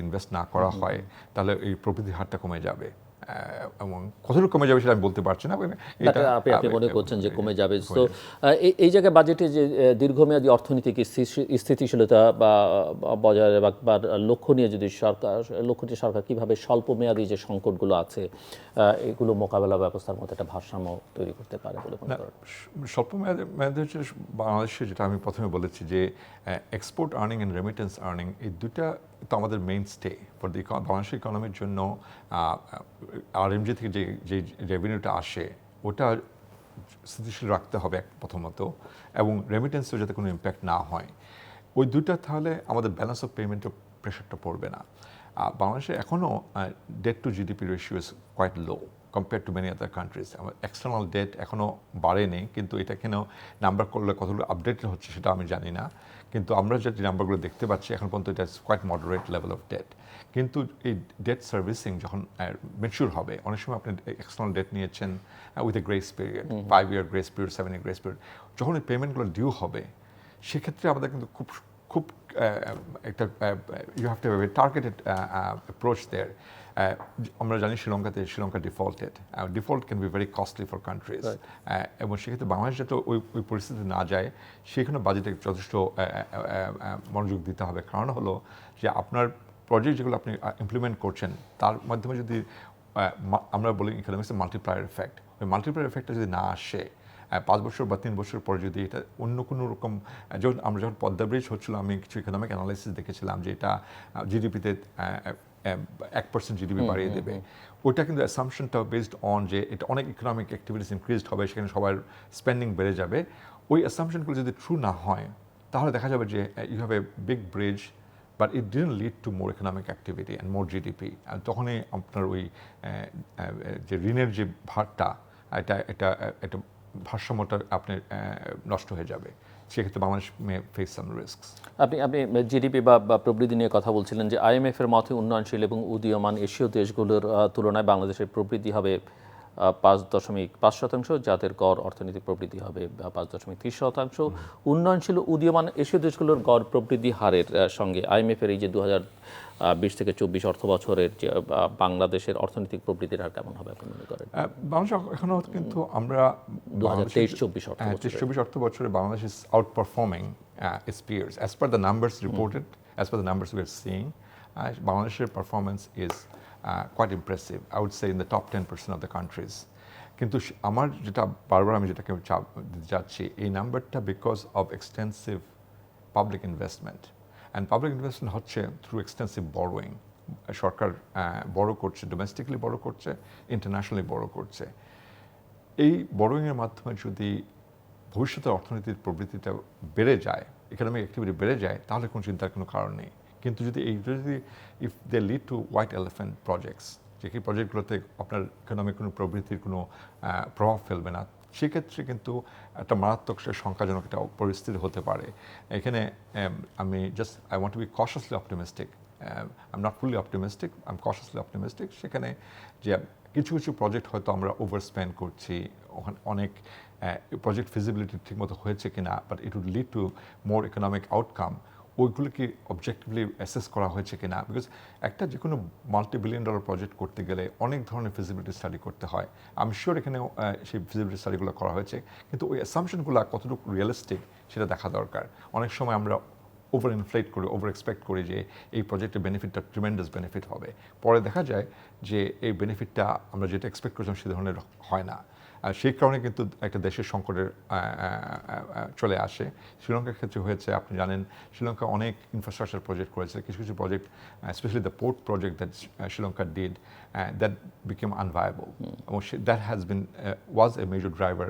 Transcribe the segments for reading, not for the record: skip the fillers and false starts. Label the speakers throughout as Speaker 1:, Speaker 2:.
Speaker 1: Invest না করা হয় তাহলে এই প্রবৃদ্ধির হারটা কমে যাবে এবং কতটুকু কমে যাবে সেটা আমি বলতে পারছি না।
Speaker 2: এটা আপনি মনে করছেন যে কমে যাবে। তো এই জায়গায় বাজেটে যে দীর্ঘমেয়াদী অর্থনৈতিক স্থিতিশীলতা বা বজায় বা লক্ষ্য নিয়ে যদি লক্ষ্যটি সরকার কীভাবে স্বল্প মেয়াদী যে সংকটগুলো আছে এগুলো মোকাবেলা ব্যবস্থার মধ্যে একটা ভারসাম্য তৈরি করতে পারে বলে মনে করেন?
Speaker 1: স্বল্প মেয়াদে হচ্ছে বাংলাদেশে যেটা আমি প্রথমে বলেছি যে export earning and remittance earning এই দুটা তো আমাদের মেইন স্টে ফর দি বাংলাদেশের ইকোনমির জন্য। আরএমজি থেকে যে রেভিনিউটা আসে ওটা স্থিতিশীল রাখতে হবে প্রথমত, এবং রেমিটেন্সেও যাতে কোনো ইম্প্যাক্ট না হয়। ওই দুটা তাহলে আমাদের ব্যালেন্স অফ পেমেন্টের প্রেশারটা পড়বে না। বাংলাদেশে এখনও debt to GDP ratio is quite low compare to many other countries. আমার এক্সটার্নাল ডেট এখনও বাড়েনি, কিন্তু এটা কেন নাম্বার করলে কতগুলো আপডেটেড হচ্ছে সেটা আমি জানি না। কিন্তু আমরা যে নাম্বারগুলো দেখতে পাচ্ছি এখন পর্যন্ত এটা quite moderate level of debt. কিন্তু এই ডেট সার্ভিসিং যখন ম্যাচিউর হবে, অনেক সময় আপনি এক্সটার্নাল ডেট নিয়েছেন with a grace period, 5 year grace period, 7 year grace period, যখন এই পেমেন্টগুলো ডিউ হবে সেক্ষেত্রে আমাদের কিন্তু খুব একটা you have to have a targeted approach there. আমরা জানি Sri Lanka default can be very costly for countries, এবং সেক্ষেত্রে বাংলাদেশ যাতে ওই পরিস্থিতি না যায় সেখানে বাজেটে যথেষ্ট মনোযোগ দিতে হবে। কারণ হলো যে আপনার প্রজেক্ট যেগুলো আপনি ইমপ্লিমেন্ট করছেন তার মাধ্যমে যদি আমরা বলি ইকোনমিক্সে মাল্টিপ্লায়ার এফেক্ট, ওই মাল্টিপ্লায়ার এফেক্টটা যদি না আসে 5 বছর বা 3 বছর পরে যদি এটা অন্য কোনো রকম, আমরা যখন পদ্মা ব্রিজ হচ্ছিল আমি কিছু ইকোনমিক অ্যানালাইসিস দেখেছিলাম যে এটা জিডিপিতে 1% জিডিপি বাড়িয়ে দেবে। ওইটা কিন্তু অ্যাসাম্পশনটা বেসড অন যে এটা অনেক ইকোনমিক অ্যাক্টিভিটিস ইনক্রিজড হবে, সেখানে সবার স্পেন্ডিং বেড়ে যাবে। ওই অ্যাসাম্পশনগুলো যদি ট্রু না হয় তাহলে দেখা যাবে যে you have a big bridge but it didn't lead to more economic activity and more GDP. তখনই আপনার ওই যে ঋণের যে ভারটা এটা ভারসাম্যটা আপনার নষ্ট হয়ে যাবে। সেক্ষেত্রে বাংলাদেশ মে ফেস সাম রিস্কস।
Speaker 2: আপনি জিডিপি বা প্রবৃদ্ধি নিয়ে কথা বলছিলেন যে আইএমএফ এর মতে উন্নয়নশীল এবং উদীয়মান এশীয় দেশগুলোর তুলনায় বাংলাদেশের প্রবৃদ্ধি হবে 5.5%, যাদের গড় অর্থনৈতিক প্রবৃদ্ধি হবে 5.30%। উন্নয়নশীল উদীয়মান এশীয় দেশগুলোর গড় প্রবৃদ্ধি হারের সঙ্গে আইএমএফ এর এই যে 2020 থেকে 24 অর্থ বছরের যে বাংলাদেশের অর্থনৈতিক প্রবৃদ্ধির হার কেমন হবে আপনি মনে করেন?
Speaker 1: বাংলাদেশ এখনো কিন্তু আমরা
Speaker 2: 2023-24
Speaker 1: অর্থ বছরে Bangladesh is out performing its peers as per the numbers reported, as per the numbers we are seeing. Bangladesh's performance is quite impressive. I would say in the top 10% of the countries. কিন্তু আমার যেটা বারবার আমি যেটাকে যাচ্ছি এই নাম্বারটা because of extensive public investment, and public investment হচ্ছে থ্রু এক্সটেন্সিভ বড়োয়িং। সরকার বড় করছে, ডোমেস্টিকলি বড় করছে, ইন্টারন্যাশনালি বড় করছে। এই বড়োয়িংয়ের মাধ্যমে যদি ভবিষ্যতের অর্থনীতির প্রবৃত্তিটা বেড়ে যায়, ইকোনমিক অ্যাক্টিভিটি বেড়ে যায়, তাহলে কোনো চিন্তার কোনো কারণ নেই। কিন্তু যদি if they lead to white elephant projects, যে কি প্রজেক্টগুলোতে আপনার ইকোনমিক কোনো প্রবৃত্তির কোনো প্রভাব ফেলবে না, সেক্ষেত্রে কিন্তু একটা মারাত্মক সংখ্যাজনক একটা পরিস্থিতি হতে পারে। এখানে I want to be cautiously optimistic. I'm not fully optimistic, I'm cautiously optimistic. সেখানে যে কিছু প্রজেক্ট হয়তো আমরা ওভার স্পেন্ড করছি, অনেক প্রজেক্ট ফিজিবিলিটি ঠিকমতো হয়েছে কিনা, but it would lead to more economic outcome, ওইগুলোকে অবজেক্টিভলি অ্যাসেস করা হয়েছে কিনা। বিকজ একটা যে কোনো $multi-billion প্রজেক্ট করতে গেলে অনেক ধরনের ফিজিবিলিটি স্টাডি করতে হয়। আমি শিওর এখানেও সেই ফিজিবিলিটি স্টাডিগুলো করা হয়েছে, কিন্তু ওই অ্যাসাম্পশনগুলো কতটুকু রিয়েলিস্টিক সেটা দেখা দরকার। অনেক সময় আমরা ওভার ইনফ্লেট করি, ওভার এক্সপেক্ট করি যে এই প্রজেক্টের বেনিফিটটা ট্রিমেন্ডাস বেনিফিট হবে, পরে দেখা যায় যে এই বেনিফিটটা আমরা যেটা এক্সপেক্ট করেছিলাম সে ধরনের হয় না। সেই কারণে কিন্তু একটা দেশের সংকটের চলে আসে। শ্রীলঙ্কার ক্ষেত্রে হয়েছে, আপনি জানেন শ্রীলঙ্কা অনেক ইনফ্রাস্ট্রাকচার প্রজেক্ট করেছে, কিছু project specially the port project that Sri Lanka did that became unviable, এবং that has been was a major driver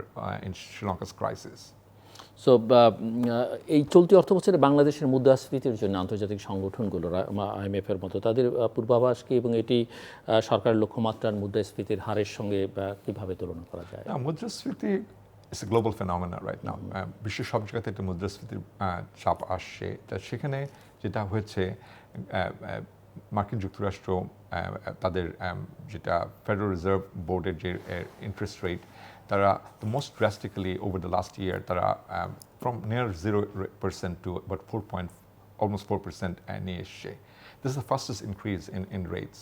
Speaker 1: in Sri Lanka's crisis.
Speaker 2: So এই চলতি অর্থ বছরে বাংলাদেশের মুদ্রাস্ফীতির জন্য আন্তর্জাতিক সংগঠনগুলোর আইএমএফ এর মতো তাদের পূর্বাভাস কি, এবং এটি সরকারের লক্ষ্যমাত্রার মুদ্রাস্ফীতির হারের সঙ্গে কিভাবে তুলনা করা যায়?
Speaker 1: মুদ্রাস্ফীতি it's a global phenomena right now. বিশ্বের সব জায়গাতে একটা মুদ্রাস্ফীতির চাপ আসছে। তা সেখানে যেটা হয়েছে, মার্কিন যুক্তরাষ্ট্র তাদের যেটা ফেডারেল রিজার্ভ বোর্ডের যে ইন্টারেস্ট রেট, তারা the most drastically over the last year তারা from near 0% to about almost 4% নিয়ে এসছে। This is the fastest increase in rates.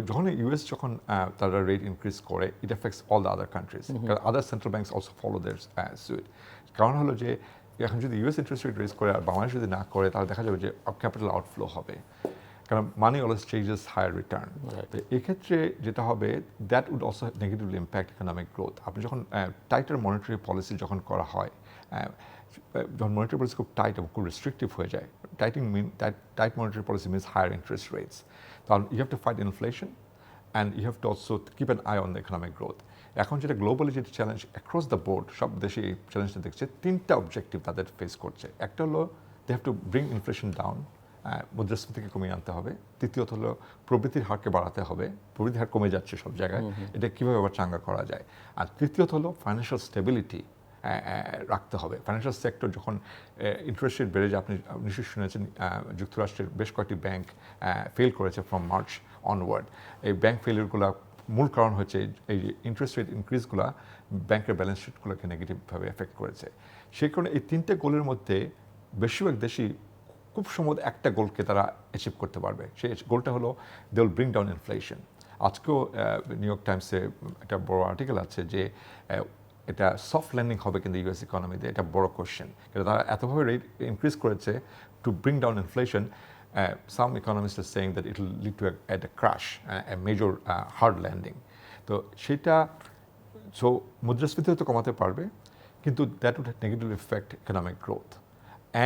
Speaker 1: যখন ইউএস যখন তারা রেট ইনক্রিজ করে, it affects all the other countries, কারণ other central banks also follow their suit. কারণ হলো যে এখন যদি ইউএস ইন্টারেস্ট রেট রেজ করে আর বাংলাদেশ যদি না করে, তাহলে দেখা যাবে যে ক্যাপিটাল আউটফ্লো হবে, কারণ money always changes higher return. তো এক্ষেত্রে যেটা হবে, that would also negatively impact economic growth. আপনি যখন টাইটার মনিটারি পলিসি যখন করা হয়, যখন মনিটারি পলিসি খুব টাইট এবং খুব রেস্ট্রিকটিভ হয়ে যায়, tight monetary policy means higher interest rates, তাহলে you have to fight inflation and you have to also keep an eye on the economic growth. এখন যেটা গ্লোবালি যেটা চ্যালেঞ্জ অ্যাক্রস দ্য বোর্ড, সব দেশে এই চ্যালেঞ্জটা দেখছে, তিনটা অবজেক্টিভ তাদের ফেস করছে। একটা হলো they have to bring inflation down, মুদ্রাস্ফীতিকে কমিয়ে আনতে হবে। তৃতীয়ত হলো প্রবৃদ্ধির হারকে বাড়াতে হবে, প্রবৃদ্ধির হার কমে যাচ্ছে সব জায়গায়, এটা কীভাবে আবার চাঙ্গা করা যায়। আর তৃতীয়ত হলো ফাইন্যান্সিয়াল স্টেবিলিটি রাখতে হবে। ফাইন্যান্সিয়াল সেক্টর যখন ইন্টারেস্ট রেট বেড়ে যায়, আপনি নিশ্চয়ই শুনেছেন যুক্তরাষ্ট্রের বেশ কয়েকটি ব্যাংক ফেল করেছে ফ্রম মার্চ অনওয়ার্ড। এই ব্যাংক ফেলিয়ারগুলো মূল কারণ হচ্ছে এই যে ইন্টারেস্ট রেট ইনক্রিজগুলো ব্যাংকের ব্যালেন্স শিটগুলোকে নেগেটিভভাবে এফেক্ট করেছে। সেই কারণে এই তিনটে গোলের মধ্যে বেশিরভাগ দেশই খুব সম্ভবত একটা গোলকে তারা অ্যাচিভ করতে পারবে। সেই গোলটা হলো they will bring down inflation. আজকেও নিউ ইয়র্ক টাইমসে একটা বড় আর্টিকেল আছে যে এটা সফট ল্যান্ডিং হবে কিন্তু ইউএস ইকোনমিতে, এটা বড় কোয়েশ্চেন। কিন্তু তারা এতভাবে রেট ইনক্রিজ করেছে to bring down inflation. Some economists are saying that it will lead to a crash, a major hard landing. তো সেটা মুদ্রাস্ফীতি হয়তো কমাতে পারবে, কিন্তু that would negatively affect economic growth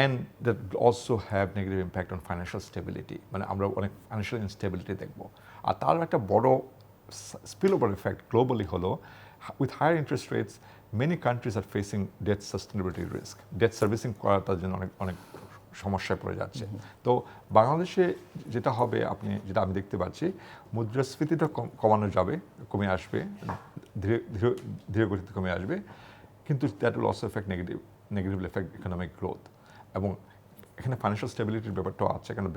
Speaker 1: and that would also have negative impact on financial stability. মানে আমরা অনেক ফাইন্যান্সিয়াল ইনস্টেবিলিটি দেখব। আর তার একটা বড় spillover effect গ্লোবালি হলো, with higher interest rates many countries are facing debt sustainability risk. Debt servicing করা তার জন্য অনেক সমস্যায় পড়ে যাচ্ছে। তো বাংলাদেশে যেটা হবে, যেটা আমি দেখতে পাচ্ছি, মুদ্রাস্ফীতিটা কমানো যাবে, কমে আসবে, ধীরে গতিতে কমে আসবে, কিন্তু that will also effect negatively effect economic growth. এবং এখানে ফাইন্যান্সিয়াল স্টেবিলিটির ব্যাপারটাও আছে, কারণ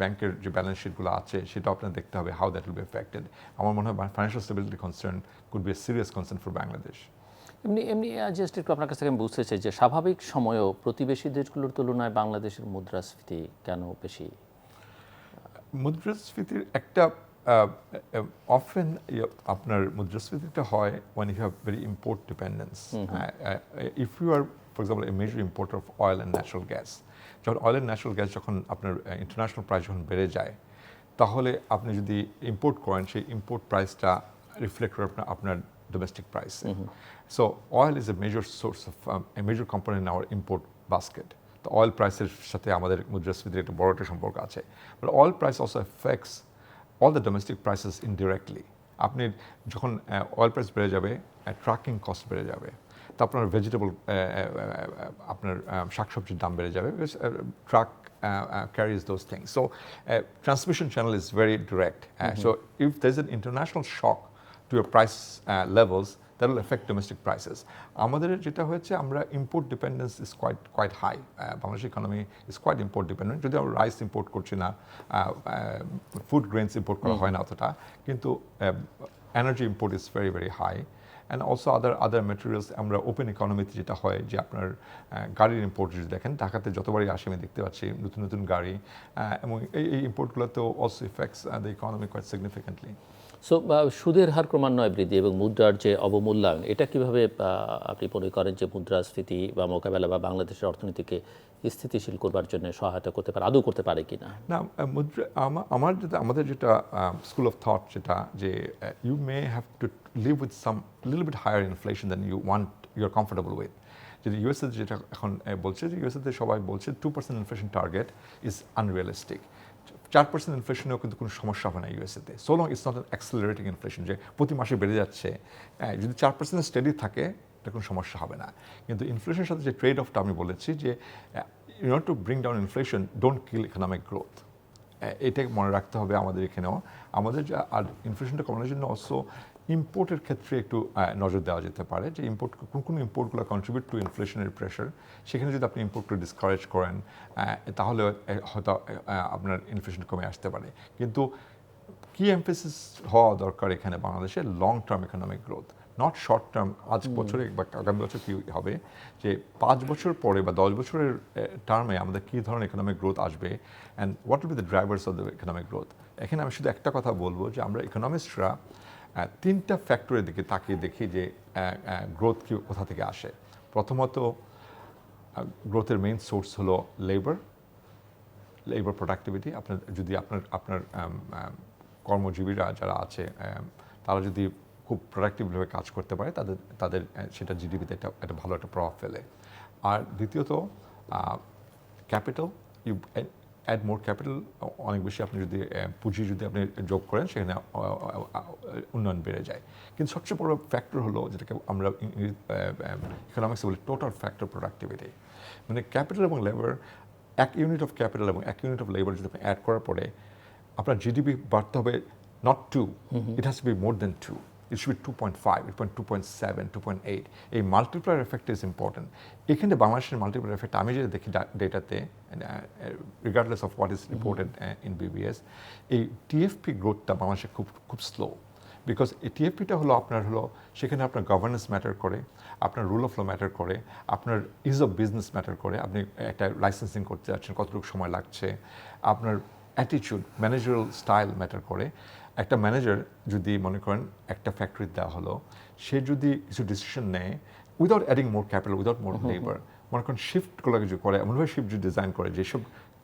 Speaker 1: ব্যাংকের যে ব্যালেন্স শিটগুলো আছে সেটাও আপনার দেখতে হবে how that will be affected. আমার মনে হয় financial stability concern could B A serious concern for Bangladesh.
Speaker 2: এমনি জাস্ট একটু আপনার কাছ থেকে আমি বুঝতে চাই যে স্বাভাবিক সময়েও প্রতিবেশী দেশগুলোর তুলনায় বাংলাদেশের মুদ্রাস্ফীতি কেন বেশি?
Speaker 1: মুদ্রাস্ফীতির একটা অফেন আপনার মুদ্রাস্ফীতিটা হয় when you have very import dependence. If you are, for example, a major importer of oil and natural gas, যখন অয়েল অ্যান্ড ন্যাচারাল গ্যাস যখন আপনার ইন্টারন্যাশনাল প্রাইস যখন বেড়ে যায়, তাহলে আপনি যদি ইম্পোর্ট করেন, সেই ইম্পোর্ট প্রাইসটা রিফ্লেক্ট করে আপনার domestic price. So oil is a major source of a major component in our import basket. The oil prices সাথে আমাদের মুদ্রাস্ফীতির একটা বড় একটা সম্পর্ক আছে। But oil price also affects all the domestic prices indirectly. আপনি যখন oil price বেড়ে যাবে, ট্রাকিং কস্ট বেড়ে যাবে, তো আপনার ভেজিটেবল আপনার শাকসবজির দাম বেড়ে যাবে, truck carries those things. So transmission channel is very direct. So if there's an international shock to your price levels, that will affect domestic prices. আমাদের যেটা হয়েছে, আমরা import dependence is quite high. Bangladesh economy is quite import dependent. যদি আমরা rice import করছি না, food grains import করা হয় না অতটা, কিন্তু energy import is very very high. And also other materials, আমরা ওপেন ইকোনমিতে যেটা হয় যে আপনার গাড়ির ইম্পোর্ট যদি দেখেন, ঢাকাতে যতবারই আসে আমি দেখতে পাচ্ছি নতুন নতুন গাড়ি, এবং এই ইম্পোর্টগুলোতেও also affects the economy quite significantly.
Speaker 2: So সুদের হার ক্রমান্বয়ে বৃদ্ধি এবং মুদ্রার যে অবমূল্যায়ন, এটা কিভাবে আপনি মনে করেন যে মুদ্রাস্ফীতি বা মোকাবেলা বা বাংলাদেশের অর্থনীতিকে স্থিতিশীল করবার জন্য সহায়তা করতে পারে, আদৌ করতে পারে কিনা?
Speaker 1: না, আমাদের যেটা স্কুল অফ থট যেটা, যে you may have to live with some little bit higher inflation than you are comfortable with. যদি ইউএসএ যেটা এখন বলছে, যে ইউএসএতে সবাই বলছে 2% ইনফ্লেশন টার্গেট ইজ আনরিয়ালিস্টিক। 4% ইনফ্লেশনেও কিন্তু কোনো সমস্যা হবে না ইউএসএতে, so long it's not an accelerating inflation, যে প্রতি মাসে বেড়ে যাচ্ছে। যদি 4% স্টেডি থাকে, এটা কোনো সমস্যা হবে না। কিন্তু ইনফ্লেশনের সাথে যে ট্রেড অফটা আমি বলেছি, যে in order to bring down inflation, don't kill economic growth. এটা মনে রাখতে হবে আমাদের এখানেও। আমাদের আর ইনফ্লেশনটা কমানোর জন্য অলসো ইম্পোর্টের ক্ষেত্রে একটু নজর দেওয়া যেতে পারে, যে কোন ইম্পোর্টগুলো কন্ট্রিবিউট টু ইনফ্লেশনারি প্রেশার, সেখানে যদি আপনি ইম্পোর্টকে ডিসকারেজ করেন, তাহলে হয়তো আপনার ইনফ্লেশন কমে আসতে পারে। কিন্তু কি এমফেসিস হওয়া দরকার এখানে বাংলাদেশে long term economic growth, not short term আজ বছরে বা আগামী বছর কী হবে, যে 5 বছর পরে বা 10 বছরের টার্মে আমাদের কী ধরনের ইকোনমিক গ্রোথ আসবে and what will be the drivers of the economic growth. এখানে আমি শুধু একটা কথা বলবো যে আমরা ইকোনমিস্টরা 3টা ফ্যাক্টরের দিকে তাকিয়ে দেখি যে গ্রোথ কি কোথা থেকে আসে। প্রথমত গ্রোথের মেইন সোর্স হলো লেবার প্রোডাক্টিভিটি। আপনার যদি আপনার কর্মজীবীরা যারা আছে তারা যদি খুব প্রোডাক্টিভভাবে কাজ করতে পারে তাদের সেটা জিডিপিতে একটা ভালো একটা প্রভাব ফেলে। আর দ্বিতীয়ত capital, you add more capital, অনেক বেশি আপনি যদি পুঁজি যদি আপনি যোগ করেন সেখানে উন্নয়ন বেড়ে যায়। কিন্তু সবচেয়ে বড় ফ্যাক্টর হলো যেটাকে আমরা ইকোনমিক্সে বলি টোটাল ফ্যাক্টর প্রোডাক্টিভিটি। মানে ক্যাপিটাল এবং লেবার, 1 ইউনিট অফ ক্যাপিটাল এবং 1 ইউনিট অফ লেবার যদি আপনি অ্যাড করার পরে আপনার জিডিপি বাড়তে হবে not 2, it has to be more than 2, it should be 2.5, 2.7, 2.8। এই মাল্টিপ্লায়ার এফেক্ট ইজ ইম্পর্টেন্ট। এখানে বাংলাদেশের মাল্টিপ্লায়ার এফেক্ট আমি যদি দেখি ডেটাতে, regardless of what is reported in BBS, এই টিএফপি গ্রোথটা বাংলাদেশে খুব স্লো। বিকজ এই টিএফপিটা হলো সেখানে আপনার গভর্নেন্স ম্যাটার করে, আপনার রুল অফ ল ম্যাটার করে, আপনার ইজ অফ বিজনেস ম্যাটার করে, আপনি একটা লাইসেন্সিং করতে যাচ্ছেন কতটুকু সময় লাগছে, আপনার অ্যাটিটিউড ম্যানেজারাল স্টাইল ম্যাটার করে। একটা ম্যানেজার যদি মনে করেন একটা ফ্যাক্টরি দেওয়া হলো, সে যদি কিছু ডিসিশন নেয় উইদাউট অ্যাডিং মোর ক্যাপিটাল, উইদাউট মোর লেবার, মনে করেন শিফটগুলো কিছু করে, এমনভাবে শিফট যদি ডিজাইন করে যেসব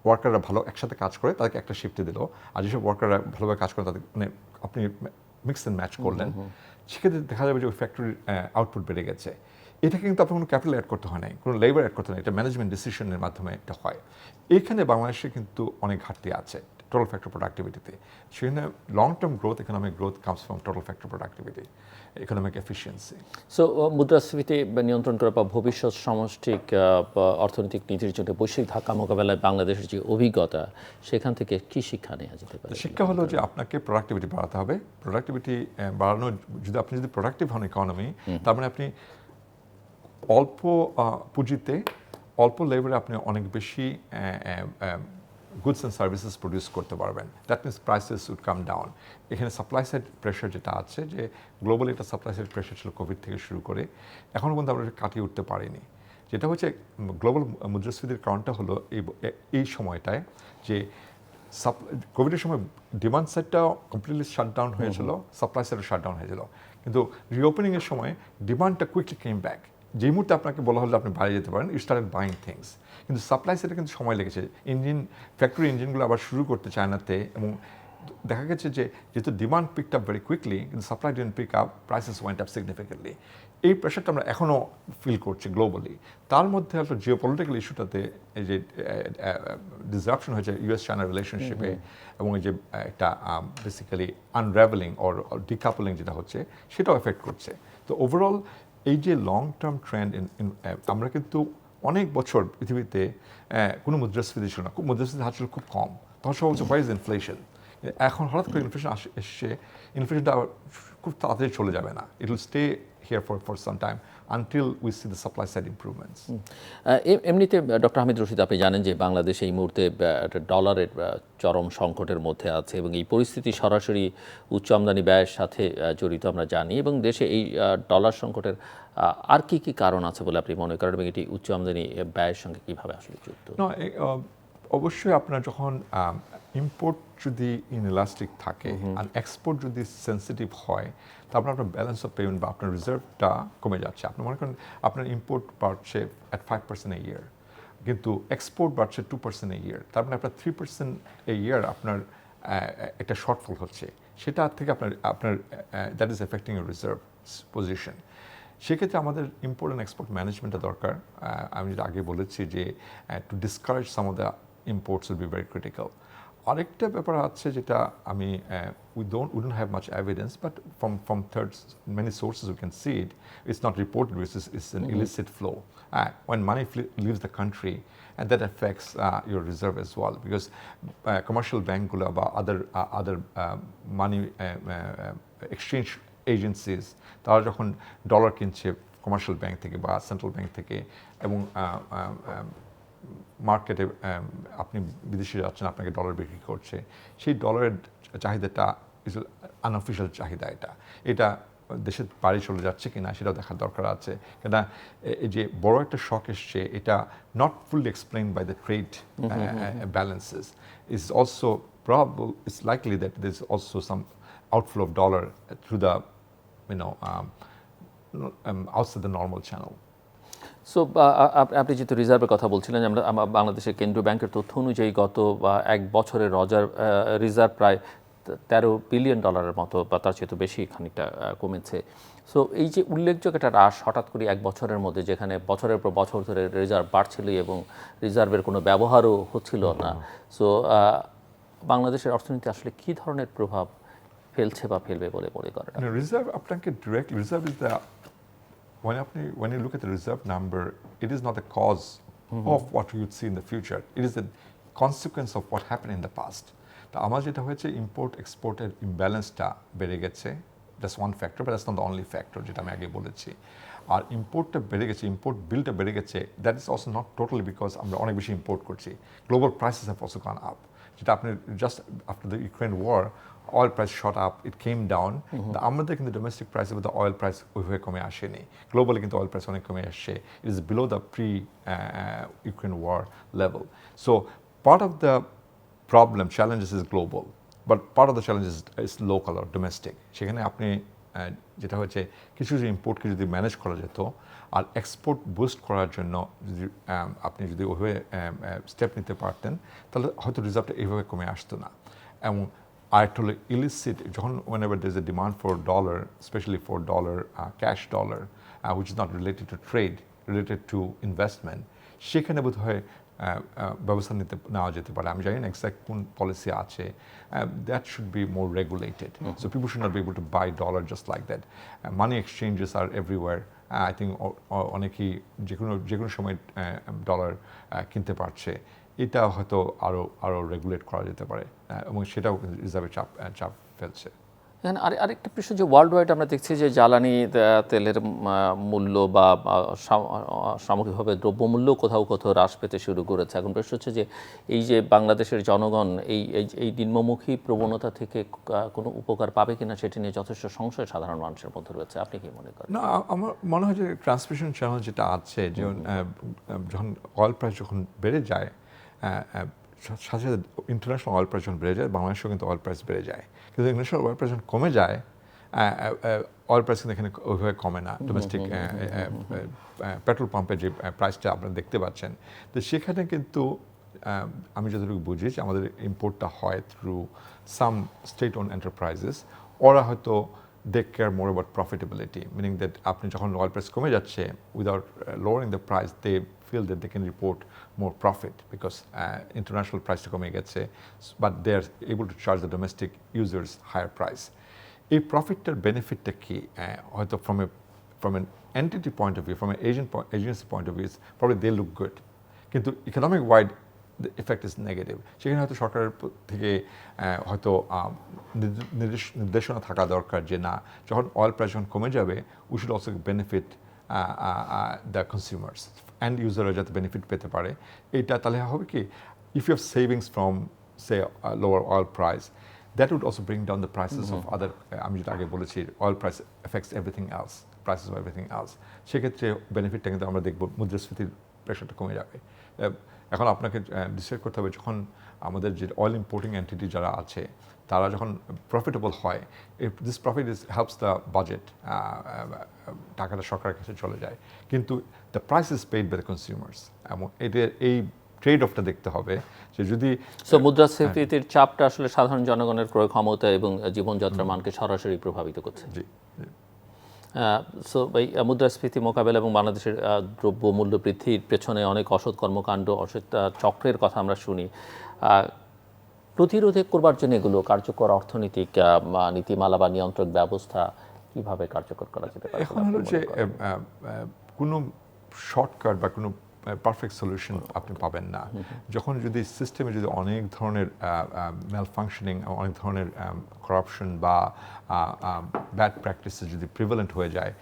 Speaker 1: ওয়ার্কাররা ভালো একসাথে কাজ করে তাদেরকে একটা শিফটে দিল, আর যেসব ওয়ার্কাররা ভালোভাবে কাজ করে তাদের মানে আপনি মিক্স অ্যান্ড ম্যাচ করলেন, সেক্ষেত্রে দেখা যাবে যে ওই ফ্যাক্টরির আউটপুট বেড়ে গেছে। এটা কিন্তু আপনার কোনো ক্যাপিটাল অ্যাড করতে হয় নাই, কোনো লেবার অ্যাড করতে হয় না, এটা ম্যানেজমেন্ট ডিসিশনের মাধ্যমে এটা হয়। এইখানে বাংলাদেশে কিন্তু অনেক ঘাটতি আছে টোটাল ফ্যাক্টর প্রোডাক্টিভিটিতে। সেখানে long term growth, economic growth comes from total factor productivity, economic efficiency.
Speaker 2: So মুদ্রাস্ফীতি নিয়ন্ত্রণ করা বা ভবিষ্যৎ সামষ্টিক অর্থনৈতিক নীতির জন্য বৈশ্বিক ধাক্কা মোকাবেলায় বাংলাদেশের যে অভিজ্ঞতা, সেখান থেকে কি শিক্ষা নেওয়া যেতে পারে?
Speaker 1: শিক্ষা হলো যে আপনাকে প্রোডাক্টিভিটি বাড়াতে হবে। প্রোডাক্টিভিটি বাড়ানো, আপনি যদি প্রোডাক্টিভ হন ইকোনমি, তার মানে আপনি অল্প পুঁজিতে অল্প লেবারে আপনি অনেক বেশি গুডস অ্যান্ড সার্ভিসেস প্রডিউস করতে পারবেন। That means prices would come down. এখানে সাপ্লাই সাইড প্রেশার যেটা আছে, যে গ্লোবালি একটা সাপ্লাই সাইড প্রেশার ছিল কোভিড থেকে শুরু করে, এখনও পর্যন্ত আমরা কাটিয়ে উঠতে পারিনি। যেটা হচ্ছে গ্লোবাল মুদ্রাস্ফীতির কারণটা হলো এই সময়টায় যে কোভিডের সময় ডিমান্ড সাইডটা কমপ্লিটলি শাটডাউন হয়েছিল, সাপ্লাই সাইডও শাটডাউন হয়েছিল, কিন্তু রিওপেনিংয়ের সময় ডিমান্ডটা কুইকলি কেম ব্যাক। যেই মুহূর্তে আপনাকে বলা হলো আপনি বাইরে যেতে পারেন, ইউ স্টার্টেড বাইং থিংস, কিন্তু সাপ্লাই সাইডে কিন্তু সময় লেগেছে। ফ্যাক্টরি ইঞ্জিনগুলো আবার শুরু করতে চায়নাতে, এবং দেখা গেছে যে যেহেতু demand picked up very quickly কিন্তু supply didn't pick up, prices went up significantly. এই প্রেশারটা আমরা এখনও ফিল করছি গ্লোবালি। তার মধ্যে একটা জিওপলিটিক্যাল ইস্যুটাতে এই যে ডিসরাপশন হয়েছে ইউএস চায়না রিলেশনশিপে, এবং এই যে একটা বেসিক্যালি আনরাভেলিং অর ডিকাপলিং যেটা হচ্ছে, সেটাও এফেক্ট করছে। তো ওভারঅল এই যে লং টার্ম ট্রেন্ড, আমরা কিন্তু অনেক বছর পৃথিবীতে কোনো মুদ্রাস্ফীতি ছিল না, মুদ্রাস্ফীতির হার ছিল খুব কম। তখন সব হচ্ছে হোয়াট ইজ ইনফ্লেশন। এখন হঠাৎ করে ইনফ্লেশন এসছে, ইনফ্লেশনটা খুব তাড়াতাড়ি চলে যাবে না, it will stay here for some time until we see the supply side improvements.
Speaker 2: এমনিতে ডক্টর হামিদ রশিদ, আপনি জানেন যে বাংলাদেশ এই মুহূর্তে ডলারের চরম সংকটের মধ্যে আছে, এবং এই পরিস্থিতি সরাসরি উচ্চ আমদানি ব্যয়ের সাথে জড়িত আমরা জানি, এবং দেশে এই ডলার সংকটের আর কি কি কারণ আছে বলে আপনি মনে করেন, এবং এটি উচ্চ আমদানি ব্যয়ের সঙ্গে কীভাবে আসলে যুক্ত?
Speaker 1: অবশ্যই আপনার যখন ইম্পোর্ট যদি ইনইলাস্টিক থাকে আর এক্সপোর্ট যদি সেন্সিটিভ হয়, তারপর আপনার ব্যালেন্স অফ পেমেন্ট বা আপনার রিজার্ভটা কমে যাচ্ছে। আপনি মনে করেন আপনার ইম্পোর্ট বাড়ছে অ্যাট 5% এ ইয়ার, কিন্তু এক্সপোর্ট বাড়ছে 2% এ ইয়ার, তার মানে আপনার 3% এ ইয়ার আপনার একটা শর্টফল হচ্ছে, সেটা থেকে আপনার that is affecting your reserve position. সেক্ষেত্রে আমাদের ইম্পোর্ট অ্যান্ড এক্সপোর্ট ম্যানেজমেন্টটা দরকার। আমি যেটা আগে বলেছি যে to discourage some of the imports will be very critical. আরেকটা ব্যাপার আছে যেটা আমি we don't have much evidence, but from many sources we can see it. It's not reported, it's an illicit flow. When money leaves the country, and that affects your reserve as well, because commercial bankগুলো বা other money exchange agencies, তারা যখন dollar কিনছে commercial bank থেকে বা central bank থেকে, এবং মার্কেটে আপনি বিদেশে যাচ্ছেন, আপনাকে ডলার বিক্রি করছে, সেই ডলারের চাহিদাটা ইজ আনঅফিশিয়াল চাহিদা। এটা দেশের বাড়ি চলে যাচ্ছে কিনা সেটাও দেখার দরকার আছে, কেননা এই যে বড় একটা শক এসছে, এটা not fully explain by the trade balances, is also probable, it's likely that there's also some outflow of dollar through the outside the normal channel.
Speaker 2: So আপনি যেহেতু রিজার্ভের কথা বলছিলেন, আমরা বাংলাদেশের কেন্দ্রীয় ব্যাংকের তথ্য অনুযায়ী গত এক বছরের রিজার্ভ প্রায় $13 বিলিয়ন মতো বা তার চেয়ে তো বেশি খানিকটা কমেছে। সো এই যে উল্লেখযোগ্য একটা হ্রাস হঠাৎ করে এক বছরের মধ্যে, যেখানে বছরের পর বছর ধরে রিজার্ভ বাড়ছিল এবং রিজার্ভের কোনো ব্যবহারও হচ্ছিল না, সো বাংলাদেশের অর্থনীতি আসলে কী ধরনের প্রভাব ফেলছে বা ফেলবে বলে মনে করেন?
Speaker 1: রিজার্ভ আপনাকে direct, reserve is the when you look at the reserve number, it is not the cause of what you would see in the future. It is the consequence of what happened in the past. তো আমার যেটা হয়েছে, import এক্সপোর্টের ইমব্যালেন্সটা বেড়ে গেছে, that's one factor, but that's not the only factor, যেটা আমি আগে বলেছি। আর ইম্পোর্টটা বেড়ে গেছে, ইম্পোর্ট বিলটা বেড়ে গেছে, that is also not totally because আমরা অনেক বেশি ইম্পোর্ট করছি। Global prices have also gone up, যেটা আপনি just after the Ukraine war oil price shot up, it came down. আমাদের কিন্তু ডোমেস্টিক প্রাইস এবং দ্য অয়েল প্রাইস ওইভাবে কমে আসেনি, গ্লোবালি কিন্তু অয়েল প্রাইস অনেক কমে আসছে, it is below the pre Ukraine war level. So part of the problem challenges is global, but part of the challenges is local or domestic. সেখানে আপনি যেটা হচ্ছে কিছু ইম্পোর্টকে যদি ম্যানেজ করা যেত আর এক্সপোর্ট বুস্ট করার জন্য যদি আপনি যদি ওইভাবে স্টেপ নিতে পারতেন, তাহলে হয়তো রিজার্ভটা এইভাবে কমে আসতো না। এবং আরেকটা হলো ইলিসিট, যখন whenever there is a demand for dollar, especially for dollar, cash dollar, which is not related to trade, related to investment, সেখানে বোধহয় ব্যবস্থা নেওয়া যেতে পারে। আমি জানি না এক্সাক্ট কোন পলিসি আছে, that should be more regulated, so people should not be able to buy dollar just like that. Money exchanges are everywhere, I think অনেকেই যে কোনো সময় ডলার কিনতে পারছে, এটা হয়তো আরও রেগুলেট করা যেতে পারে, এবং সেটাও রিজার্ভে চাপ ফেলছে।
Speaker 2: আরেকটা প্রশ্ন, যে ওয়ার্ল্ড ওয়াইড আমরা দেখছি যে জ্বালানি তেলের মূল্য বা সামগ্রিকভাবে দ্রব্যমূল্য কোথাও কোথাও হ্রাস পেতে শুরু করেছে। এখন প্রশ্ন হচ্ছে যে এই যে বাংলাদেশের জনগণ এই নিম্নমুখী প্রবণতা থেকে কোনো উপকার পাবে কিনা, সেটি নিয়ে যথেষ্ট সংশয় সাধারণ মানুষের মধ্যে রয়েছে। আপনি কি মনে করেন?
Speaker 1: না, আমার মনে হয় যে ট্রান্সমিশন চ্যানেল যেটা আছে, যে যখন অয়েল প্রাইস যখন বেড়ে যায়, সাথে সাথে ইন্টারন্যাশনাল অয়েল প্রাইস যখন বেড়ে যায়, বাংলাদেশেও কিন্তু অয়েল প্রাইস বেড়ে যায়। কিন্তু ইন্টারন্যাশনাল অয়েল প্রাইস যখন কমে যায়, অয়েল প্রাইস কিন্তু এখানে ওইভাবে কমে না। ডোমেস্টিক পেট্রোল পাম্পের যে প্রাইসটা আপনারা দেখতে পাচ্ছেন, তো সেখানে কিন্তু আমি যতটুকু বুঝি যে আমাদের ইম্পোর্টটা হয় through some state own enterprises. ওরা হয়তো they care more about profitability, meaning that আপনি যখন oil price কমে যাচ্ছে, without lowering the price, they feel that they can report more profit because international price কমে গেছে, but they are able to charge the domestic users higher price. এই প্রফিটটার বেনিফিটটা কি? হয়তো from an entity point of view, from an agency point of view, probably they look good, কিন্তু economic wide the effect is negative. সেখানে হয়তো সরকারের থেকে হয়তো নির্দেশনা থাকা দরকার যে না, যখন অয়েল প্রাইস যখন কমে যাবে, we should also benefit the consumers, and ইউজাররা যাতে বেনিফিট পেতে পারে। এইটা তাহলে হবে কি, if you have savings from say lower oil price, that would also bring down the prices of other, আমি যেটা আগে বলেছি, oil price affects everything else, prices of everything else. সেক্ষেত্রে বেনিফিটটা কিন্তু আমরা দেখব, মুদ্রাস্ফীতির প্রেশারটা কমে যাবে। এখন আপনাকে ডিসাইড করতে হবে, যখন আমাদের যে অয়েল ইম্পোর্টিং এন্টিটি যারা আছে, তারা যখন প্রফিটেবল হয়, this profit helps the budget, টাকাটা সরকারের কাছে চলে যায়, কিন্তু the price is paid by the consumers. এবং এই ট্রেড অফটা দেখতে হবে যে যদি
Speaker 2: মুদ্রাস্ফীতির চাপটা আসলে সাধারণ জনগণের ক্রয় ক্ষমতা এবং জীবনযাত্রার মানকে সরাসরি প্রভাবিত করছে।
Speaker 1: জি।
Speaker 2: সো এই মুদ্রাস্ফীতি মোকাবেলা এবং বাংলাদেশের দ্রব্যমূল্য বৃদ্ধির পেছনে অনেক অসৎ কর্মকাণ্ড, অসৎ চক্রের কথা আমরা শুনি। প্রতিরোধে করবার জন্য এগুলো কার্যকর অর্থনৈতিক নীতিমালা বা নিয়ন্ত্রক ব্যবস্থা কিভাবে কার্যকর করা যেতে পারে?
Speaker 1: এখন হলো যে কোনো শর্টকাট বা কোনো পারফেক্ট সলিউশন আপনি পাবেন না। যখন যদি সিস্টেমে যদি অনেক ধরনের ম্যাল ফাংশনিং, অনেক ধরনের করাপশন বা ব্যাড প্র্যাকটিসেস যদি প্রিভ্যালেন্ট হয়ে যায়,